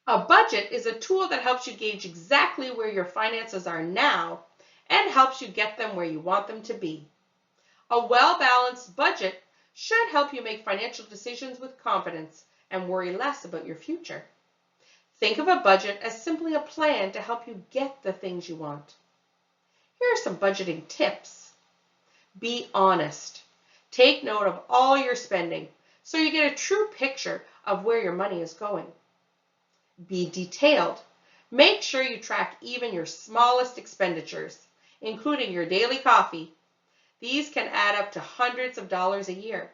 A budget is a tool that helps you gauge exactly where your finances are now and helps you get them where you want them to be. A well-balanced budget should help you make financial decisions with confidence and worry less about your future. Think of a budget as simply a plan to help you get the things you want. Here are some budgeting tips. Be honest. Take note of all your spending so you get a true picture of where your money is going. Be detailed. Make sure you track even your smallest expenditures, including your daily coffee. These can add up to hundreds of dollars a year.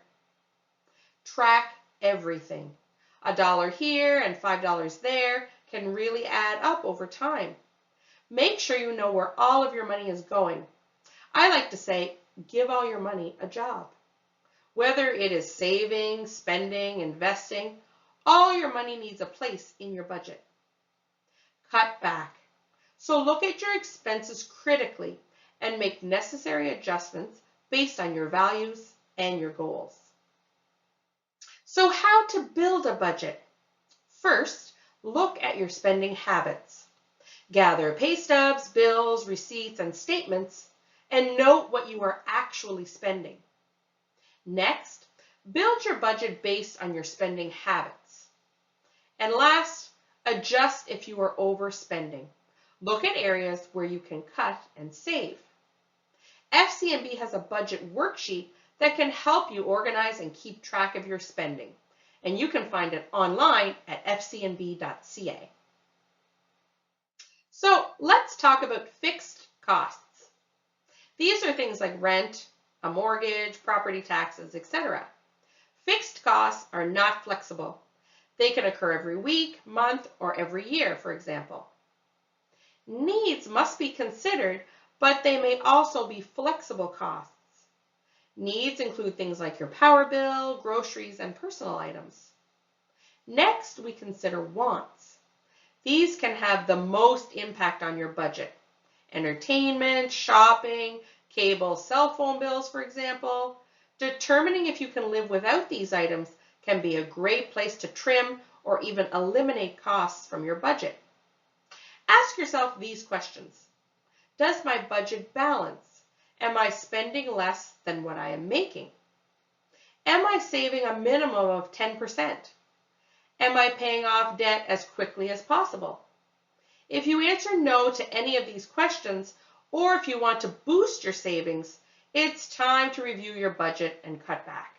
Track everything. $1 here and $5 there can really add up over time. Make sure you know where all of your money is going. I like to say, give all your money a job. Whether it is saving, spending, investing, all your money needs a place in your budget. Cut back. So look at your expenses critically and make necessary adjustments based on your values and your goals. So how to build a budget? First, look at your spending habits. Gather pay stubs, bills, receipts, and statements, and note what you are actually spending. Next, build your budget based on your spending habits. And last, adjust if you are overspending. Look at areas where you can cut and save. FCNB has a budget worksheet that can help you organize and keep track of your spending, and you can find it online at fcnb.ca. So let's talk about fixed costs. These are things like rent, a mortgage, property taxes, etc. Fixed costs are not flexible. They can occur every week, month, or every year, for example. Needs must be considered, but they may also be flexible costs. Needs include things like your power bill, groceries, and personal items. Next, we consider wants. These can have the most impact on your budget. Entertainment, shopping, cable, cell phone bills, for example. Determining if you can live without these items can be a great place to trim or even eliminate costs from your budget. Ask yourself these questions. Does my budget balance? Am I spending less than what I am making? Am I saving a minimum of 10%? Am I paying off debt as quickly as possible? If you answer no to any of these questions, or if you want to boost your savings, it's time to review your budget and cut back.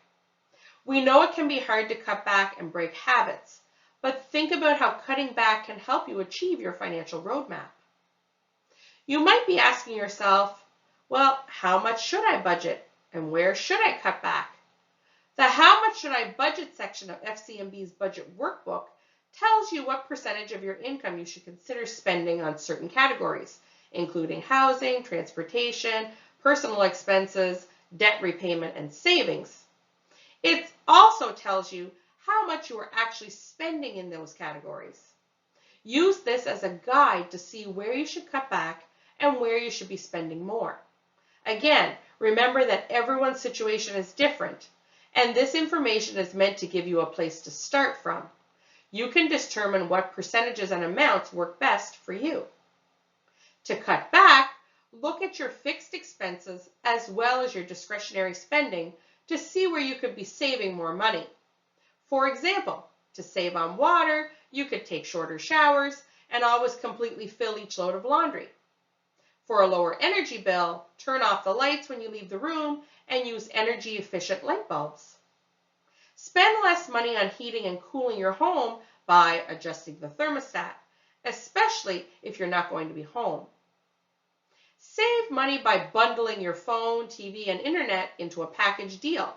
We know it can be hard to cut back and break habits, but think about how cutting back can help you achieve your financial roadmap. You might be asking yourself, well, how much should I budget and where should I cut back? The How Much Should I Budget section of FCNB's budget workbook tells you what percentage of your income you should consider spending on certain categories, including housing, transportation, personal expenses, debt repayment, and savings. It also tells you how much you are actually spending in those categories. Use this as a guide to see where you should cut back and where you should be spending more. Again, remember that everyone's situation is different, and this information is meant to give you a place to start from. You can determine what percentages and amounts work best for you. To cut back, look at your fixed expenses as well as your discretionary spending to see where you could be saving more money. For example, to save on water, you could take shorter showers and always completely fill each load of laundry. For a lower energy bill, turn off the lights when you leave the room and use energy-efficient light bulbs. Spend less money on heating and cooling your home by adjusting the thermostat, especially if you're not going to be home. Save money by bundling your phone, TV, and internet into a package deal.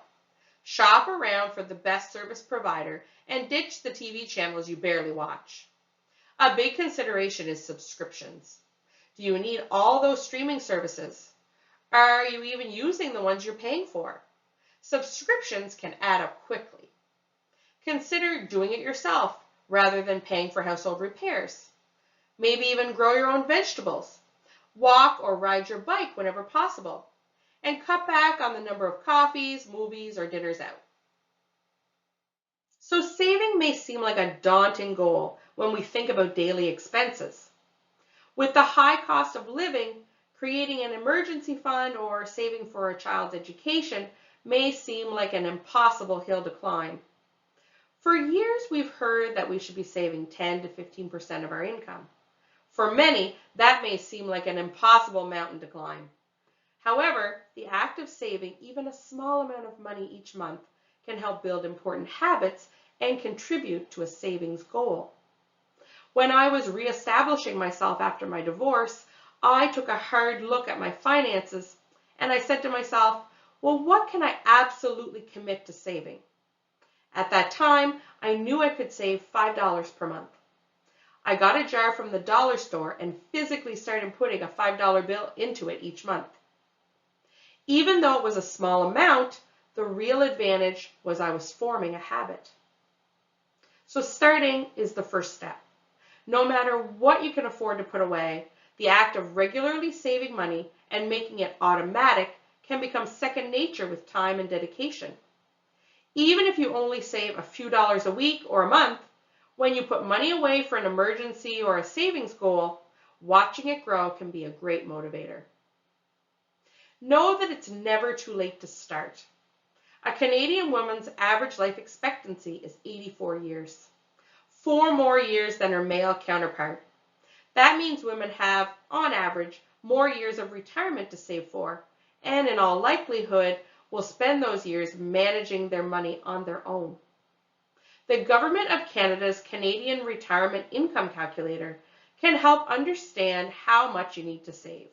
Shop around for the best service provider and ditch the TV channels you barely watch. A big consideration is subscriptions. Do you need all those streaming services? Are you even using the ones you're paying for? Subscriptions can add up quickly. Consider doing it yourself rather than paying for household repairs. Maybe even grow your own vegetables. Walk or ride your bike whenever possible. And cut back on the number of coffees, movies, or dinners out. So saving may seem like a daunting goal when we think about daily expenses. With the high cost of living, creating an emergency fund or saving for a child's education may seem like an impossible hill to climb. For years, we've heard that we should be saving 10 to 15% of our income. For many, that may seem like an impossible mountain to climb. However, the act of saving even a small amount of money each month can help build important habits and contribute to a savings goal. When I was reestablishing myself after my divorce, I took a hard look at my finances and I said to myself, well, what can I absolutely commit to saving? At that time, I knew I could save $5 per month. I got a jar from the dollar store and physically started putting a $5 bill into it each month. Even though it was a small amount, the real advantage was I was forming a habit. So starting is the first step. No matter what you can afford to put away, the act of regularly saving money and making it automatic can become second nature with time and dedication. Even if you only save a few dollars a week or a month, when you put money away for an emergency or a savings goal, watching it grow can be a great motivator. Know that it's never too late to start. A Canadian woman's average life expectancy is 84 years, 4 more years than her male counterpart. That means women have, on average, more years of retirement to save for, and in all likelihood, will spend those years managing their money on their own. The Government of Canada's Canadian Retirement Income Calculator can help understand how much you need to save.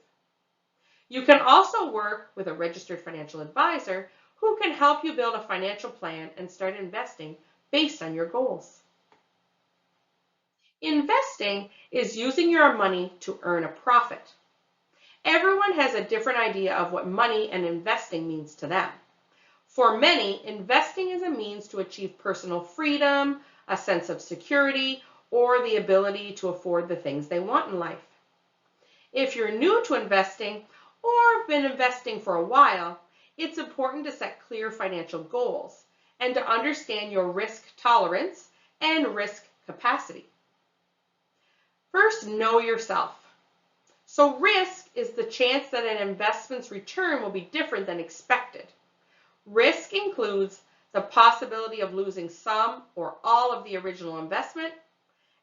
You can also work with a registered financial advisor who can help you build a financial plan and start investing based on your goals. Investing is using your money to earn a profit. Everyone has a different idea of what money and investing means to them. For many, investing is a means to achieve personal freedom, a sense of security, or the ability to afford the things they want in life. If you're new to investing or have been investing for a while, it's important to set clear financial goals and to understand your risk tolerance and risk capacity. First, know yourself. So risk is the chance that an investment's return will be different than expected. Risk includes the possibility of losing some or all of the original investment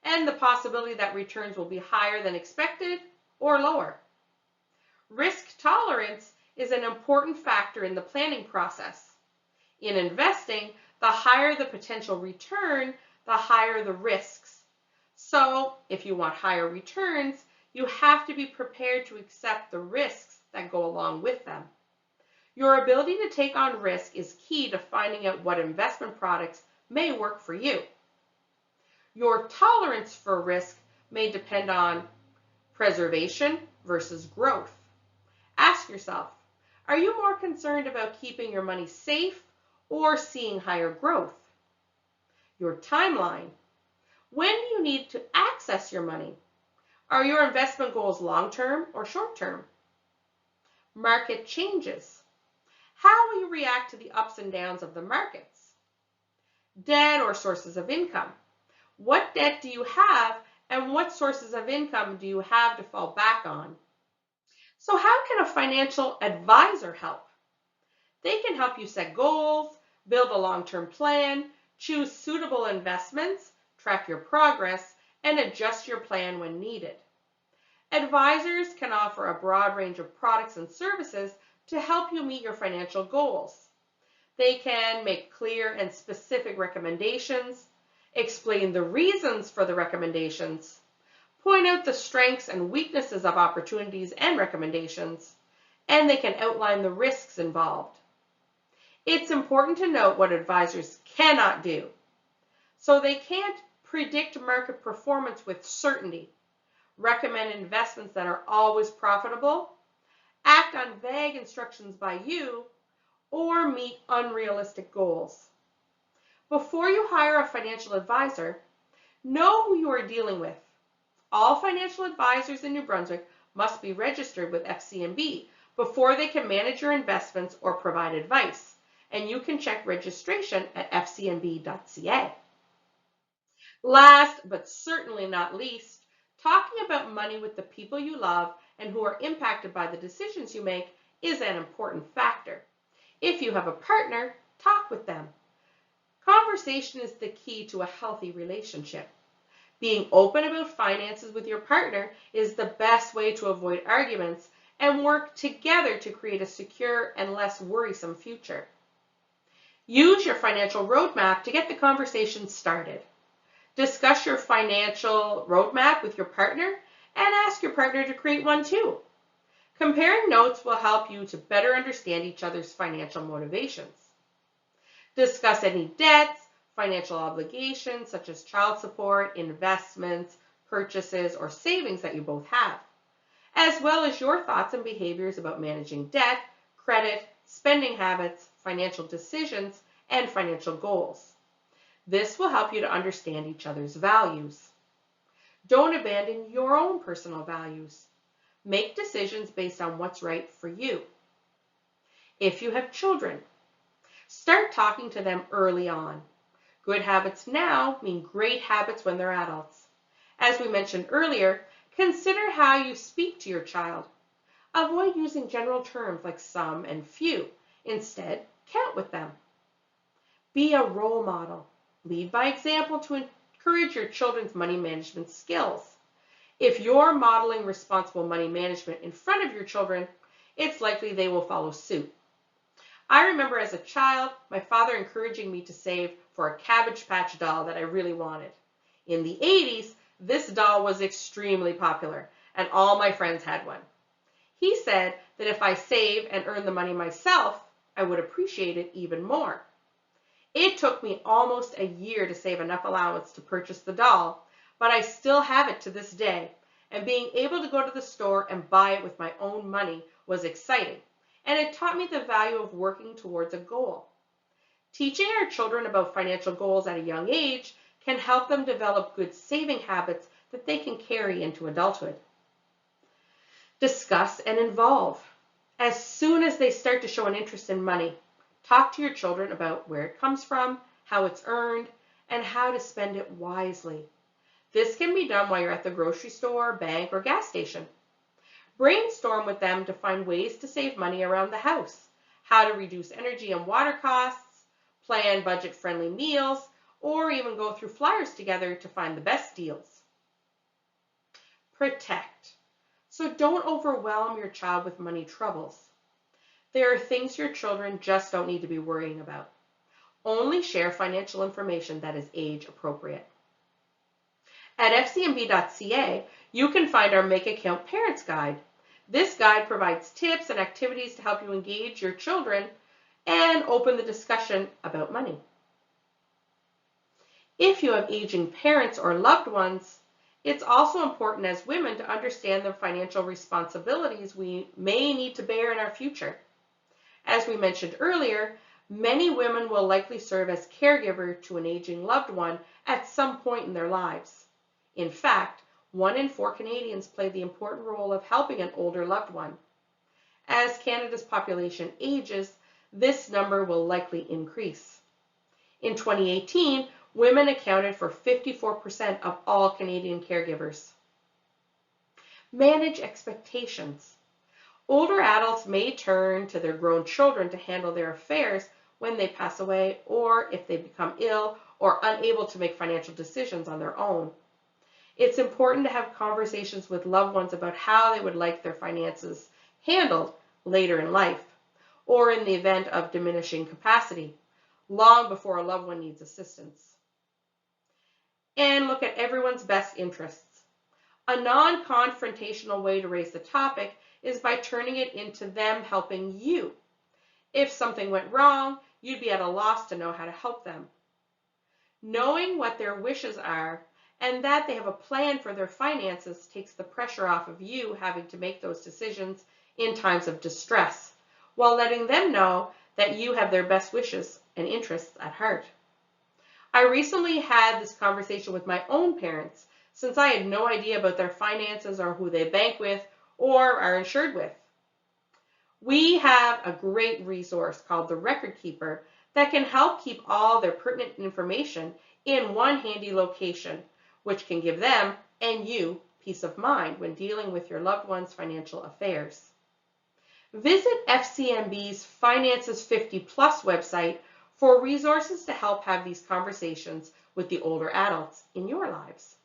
and the possibility that returns will be higher than expected or lower. Risk tolerance is an important factor in the planning process. In investing, the higher the potential return, the higher the risks. So, if you want higher returns, you have to be prepared to accept the risks that go along with them. Your ability to take on risk is key to finding out what investment products may work for you. Your tolerance for risk may depend on preservation versus growth. Ask yourself, are you more concerned about keeping your money safe or seeing higher growth? Your timeline. When do you need to access your money? Are your investment goals long-term or short-term? Market changes. How will you react to the ups and downs of the markets? Debt or sources of income. What debt do you have and what sources of income do you have to fall back on? So how can a financial advisor help? They can help you set goals, build a long-term plan, choose suitable investments, track your progress, and adjust your plan when needed. Advisors can offer a broad range of products and services to help you meet your financial goals. They can make clear and specific recommendations, explain the reasons for the recommendations, point out the strengths and weaknesses of opportunities and recommendations, and they can outline the risks involved. It's important to note what advisors cannot do. So they can't predict market performance with certainty, recommend investments that are always profitable, act on vague instructions by you, or meet unrealistic goals. Before you hire a financial advisor, know who you are dealing with. All financial advisors in New Brunswick must be registered with FCNB before they can manage your investments or provide advice, and you can check registration at fcnb.ca. Last, but certainly not least, talking about money with the people you love and who are impacted by the decisions you make is an important factor. If you have a partner, talk with them. Conversation is the key to a healthy relationship. Being open about finances with your partner is the best way to avoid arguments and work together to create a secure and less worrisome future. Use your financial roadmap to get the conversation started. Discuss your financial roadmap with your partner and ask your partner to create one too. Comparing notes will help you to better understand each other's financial motivations. Discuss any debts, financial obligations such as child support, investments, purchases, or savings that you both have, as well as your thoughts and behaviors about managing debt, credit, spending habits, financial decisions, and financial goals. This will help you to understand each other's values. Don't abandon your own personal values. Make decisions based on what's right for you. If you have children, start talking to them early on. Good habits now mean great habits when they're adults. As we mentioned earlier, consider how you speak to your child. Avoid using general terms like some and few. Instead, count with them. Be a role model. Lead by example to encourage your children's money management skills. If you're modeling responsible money management in front of your children, it's likely they will follow suit. I remember as a child, my father encouraging me to save for a Cabbage Patch doll that I really wanted. In the 80s, this doll was extremely popular, and all my friends had one. He said that if I save and earn the money myself, I would appreciate it even more. It took me almost a year to save enough allowance to purchase the doll, but I still have it to this day, and being able to go to the store and buy it with my own money was exciting, and it taught me the value of working towards a goal. Teaching our children about financial goals at a young age can help them develop good saving habits that they can carry into adulthood. Discuss and involve. As soon as they start to show an interest in money, talk to your children about where it comes from, how it's earned, and how to spend it wisely. This can be done while you're at the grocery store, bank, or gas station. Brainstorm with them to find ways to save money around the house, how to reduce energy and water costs, plan budget-friendly meals, or even go through flyers together to find the best deals. Protect. So don't overwhelm your child with money troubles. There are things your children just don't need to be worrying about. Only share financial information that is age appropriate. At FCNB.ca, you can find our Make Account Parents Guide. This guide provides tips and activities to help you engage your children and open the discussion about money. If you have aging parents or loved ones, it's also important as women to understand the financial responsibilities we may need to bear in our future. As we mentioned earlier, many women will likely serve as caregiver to an aging loved one at some point in their lives. In fact, 1 in 4 Canadians play the important role of helping an older loved one. As Canada's population ages, this number will likely increase. In 2018, women accounted for 54% of all Canadian caregivers. Manage expectations. Older adults may turn to their grown children to handle their affairs when they pass away or if they become ill or unable to make financial decisions on their own. It's important to have conversations with loved ones about how they would like their finances handled later in life or in the event of diminishing capacity, long before a loved one needs assistance. And look at everyone's best interests. A non-confrontational way to raise the topic is by turning it into them helping you. If something went wrong, you'd be at a loss to know how to help them. Knowing what their wishes are and that they have a plan for their finances takes the pressure off of you having to make those decisions in times of distress, while letting them know that you have their best wishes and interests at heart. I recently had this conversation with my own parents since I had no idea about their finances or who they bank with or are insured with. We have a great resource called the Record Keeper that can help keep all their pertinent information in one handy location, which can give them and you peace of mind when dealing with your loved one's financial affairs. Visit FCNB's Finances 50 Plus website for resources to help have these conversations with the older adults in your lives.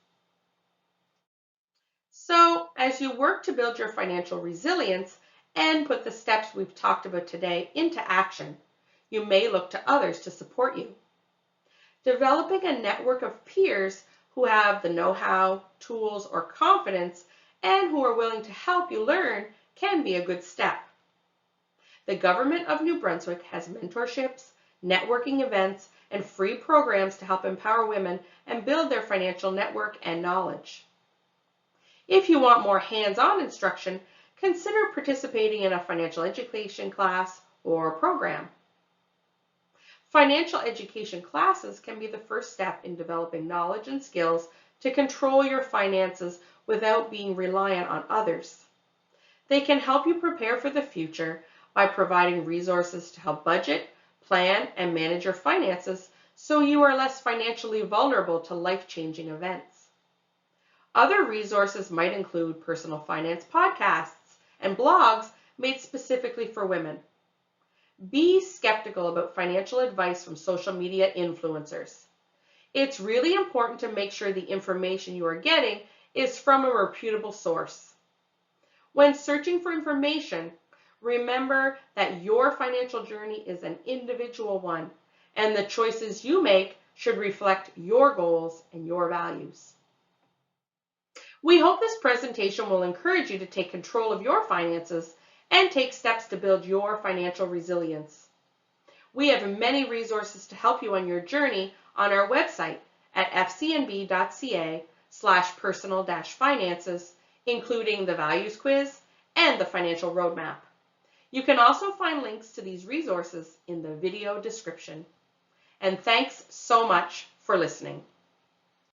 So, as you work to build your financial resilience and put the steps we've talked about today into action, you may look to others to support you. Developing a network of peers who have the know-how, tools, or confidence, and who are willing to help you learn can be a good step. The Government of New Brunswick has mentorships, networking events, and free programs to help empower women and build their financial network and knowledge. If you want more hands-on instruction, consider participating in a financial education class or program. Financial education classes can be the first step in developing knowledge and skills to control your finances without being reliant on others. They can help you prepare for the future by providing resources to help budget, plan, and manage your finances so you are less financially vulnerable to life-changing events. Other resources might include personal finance podcasts and blogs made specifically for women. Be skeptical about financial advice from social media influencers. It's really important to make sure the information you are getting is from a reputable source. When searching for information, remember that your financial journey is an individual one, and the choices you make should reflect your goals and your values. We hope this presentation will encourage you to take control of your finances and take steps to build your financial resilience. We have many resources to help you on your journey on our website at fcnb.ca/personal-finances, including the values quiz and the financial roadmap. You can also find links to these resources in the video description. And thanks so much for listening.